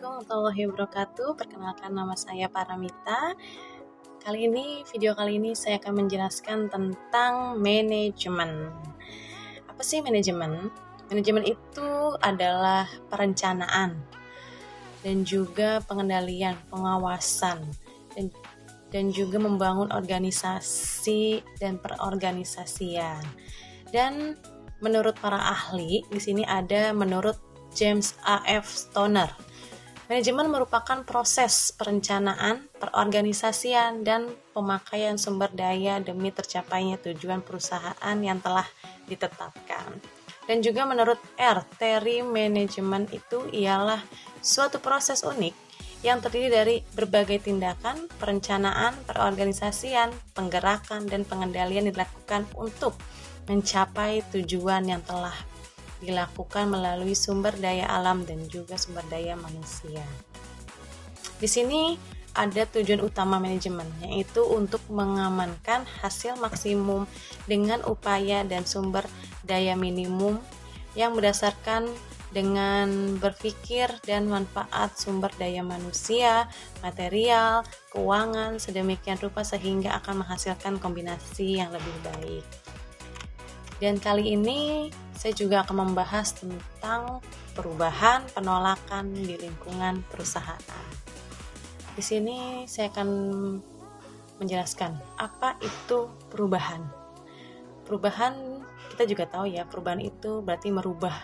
Assalamualaikum warahmatullahi wabarakatuh. Perkenalkan, nama saya Paramita. Video kali ini saya akan menjelaskan tentang manajemen. Apa sih manajemen? Manajemen itu adalah perencanaan dan juga pengendalian, pengawasan dan juga membangun organisasi dan perorganisasian. Dan menurut para ahli, di sini ada menurut James A.F. Stoner, manajemen merupakan proses perencanaan, perorganisasian, dan pemakaian sumber daya demi tercapainya tujuan perusahaan yang telah ditetapkan. Dan juga menurut R. Terry, manajemen itu ialah suatu proses unik yang terdiri dari berbagai tindakan, perencanaan, perorganisasian, penggerakan, dan pengendalian dilakukan untuk mencapai tujuan yang telah dilakukan melalui sumber daya alam dan juga sumber daya manusia. Di sini ada tujuan utama manajemen, yaitu untuk mengamankan hasil maksimum dengan upaya dan sumber daya minimum yang berdasarkan dengan berpikir dan manfaat sumber daya manusia, material, keuangan, sedemikian rupa sehingga akan menghasilkan kombinasi yang lebih baik. Dan kali ini saya juga akan membahas tentang perubahan, penolakan di lingkungan perusahaan. Di sini saya akan menjelaskan apa itu perubahan. Perubahan kita juga tahu ya, perubahan itu berarti merubah.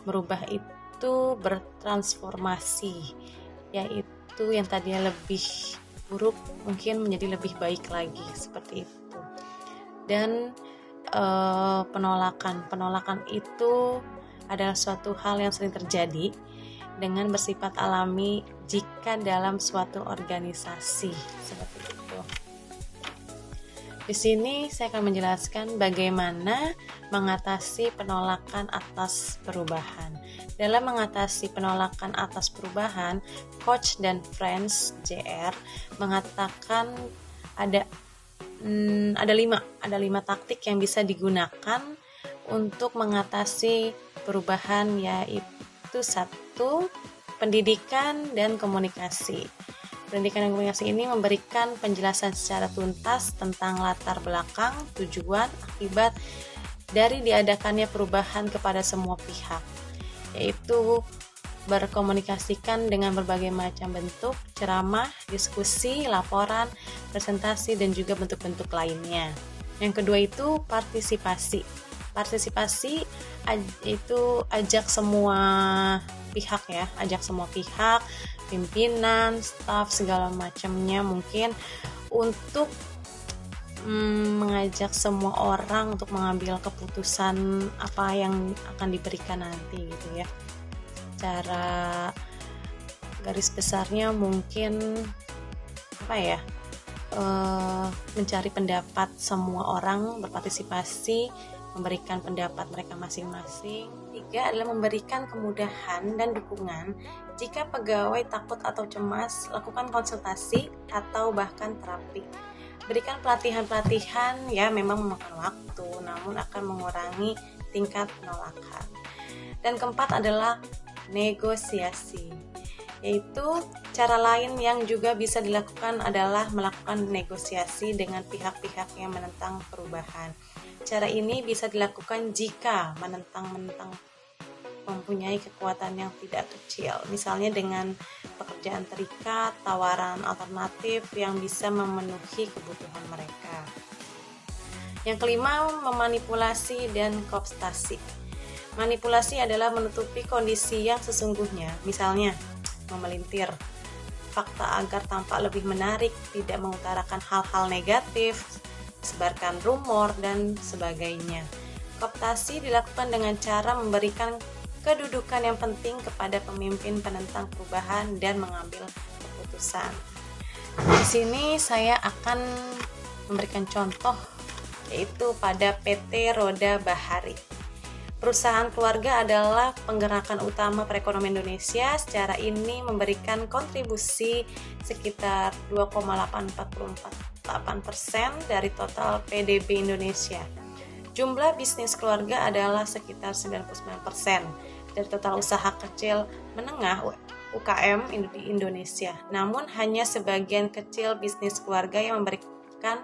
Merubah itu bertransformasi, yaitu yang tadinya lebih buruk mungkin menjadi lebih baik lagi, seperti itu. Dan penolakan itu adalah suatu hal yang sering terjadi dengan bersifat alami jika dalam suatu organisasi, seperti itu. Di sini saya akan menjelaskan bagaimana mengatasi penolakan atas perubahan. Dalam mengatasi penolakan atas perubahan, Koch dan Friends JR mengatakan ada 5 taktik yang bisa digunakan untuk mengatasi perubahan, yaitu 1. Pendidikan dan komunikasi. Pendidikan dan komunikasi ini memberikan penjelasan secara tuntas tentang latar belakang, tujuan, akibat dari diadakannya perubahan kepada semua pihak, yaitu berkomunikasikan dengan berbagai macam bentuk, ceramah, diskusi, laporan, presentasi, dan juga bentuk-bentuk lainnya. Yang kedua itu partisipasi. Partisipasi itu ajak semua pihak ya, pimpinan, staf, segala macamnya mungkin untuk mengajak semua orang untuk mengambil keputusan apa yang akan diberikan nanti gitu ya. Cara garis besarnya mungkin mencari pendapat semua orang, berpartisipasi, memberikan pendapat mereka masing-masing. 3 adalah memberikan kemudahan dan dukungan jika pegawai takut atau cemas, lakukan konsultasi atau bahkan terapi. Berikan pelatihan-pelatihan ya, memang memakan waktu namun akan mengurangi tingkat penolakan. Dan keempat adalah negosiasi, yaitu cara lain yang juga bisa dilakukan adalah melakukan negosiasi dengan pihak-pihak yang menentang perubahan. Cara ini bisa dilakukan jika menentang mempunyai kekuatan yang tidak kecil, misalnya dengan pekerjaan terikat, tawaran alternatif yang bisa memenuhi kebutuhan mereka. Yang kelima, memanipulasi dan kooptasi. Manipulasi adalah menutupi kondisi yang sesungguhnya, misalnya memelintir fakta agar tampak lebih menarik, tidak mengutarakan hal-hal negatif, sebarkan rumor, dan sebagainya. Kooptasi dilakukan dengan cara memberikan kedudukan yang penting kepada pemimpin penentang perubahan dan mengambil keputusan. Di sini saya akan memberikan contoh, yaitu pada PT Roda Bahari. Perusahaan keluarga adalah penggerakan utama perekonomian Indonesia. Secara ini memberikan kontribusi sekitar 2,848% dari total PDB Indonesia. Jumlah bisnis keluarga adalah sekitar 99% dari total usaha kecil menengah UKM di Indonesia. Namun hanya sebagian kecil bisnis keluarga yang memberikan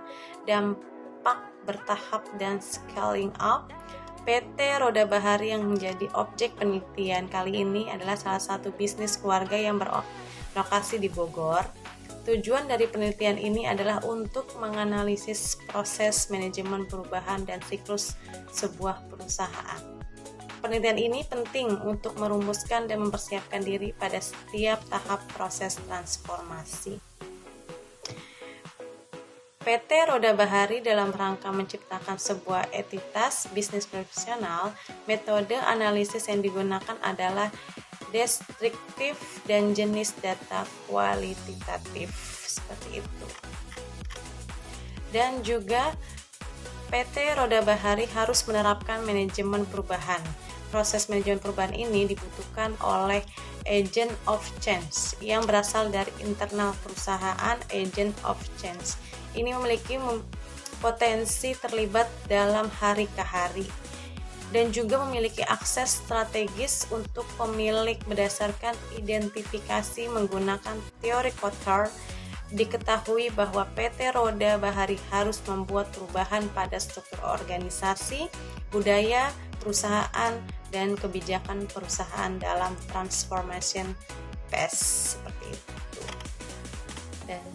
dampak bertahap dan scaling up. PT Roda Bahari yang menjadi objek penelitian kali ini adalah salah satu bisnis keluarga yang berlokasi di Bogor. Tujuan dari penelitian ini adalah untuk menganalisis proses manajemen perubahan dan siklus sebuah perusahaan. Penelitian ini penting untuk merumuskan dan mempersiapkan diri pada setiap tahap proses transformasi. PT Roda Bahari dalam rangka menciptakan sebuah entitas bisnis profesional, metode analisis yang digunakan adalah deskriptif dan jenis data kualitatif, seperti itu. Dan juga PT Roda Bahari harus menerapkan manajemen perubahan. Proses manajemen perubahan ini dibutuhkan oleh agent of change yang berasal dari internal perusahaan. Agent of change ini memiliki potensi terlibat dalam hari ke hari dan juga memiliki akses strategis untuk pemilik berdasarkan identifikasi menggunakan teori Kotar. Diketahui bahwa PT Roda Bahari harus membuat perubahan pada struktur organisasi, budaya perusahaan, dan kebijakan perusahaan dalam transformation phase, seperti itu. Dan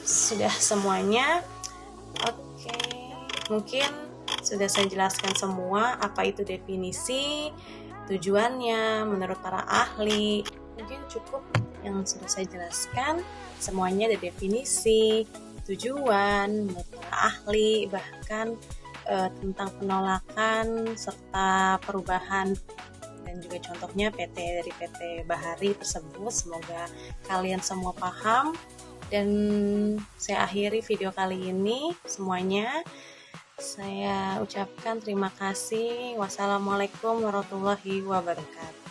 sudah semuanya. Oke, mungkin sudah saya jelaskan semua apa itu definisi, tujuannya menurut para ahli. Mungkin cukup yang sudah saya jelaskan. Semuanya ada definisi, tujuan menurut para ahli, bahkan tentang penolakan serta perubahan, dan juga contohnya dari PT Bahari tersebut. Semoga kalian semua paham, dan saya akhiri video kali ini. Semuanya saya ucapkan terima kasih. Wassalamualaikum warahmatullahi wabarakatuh.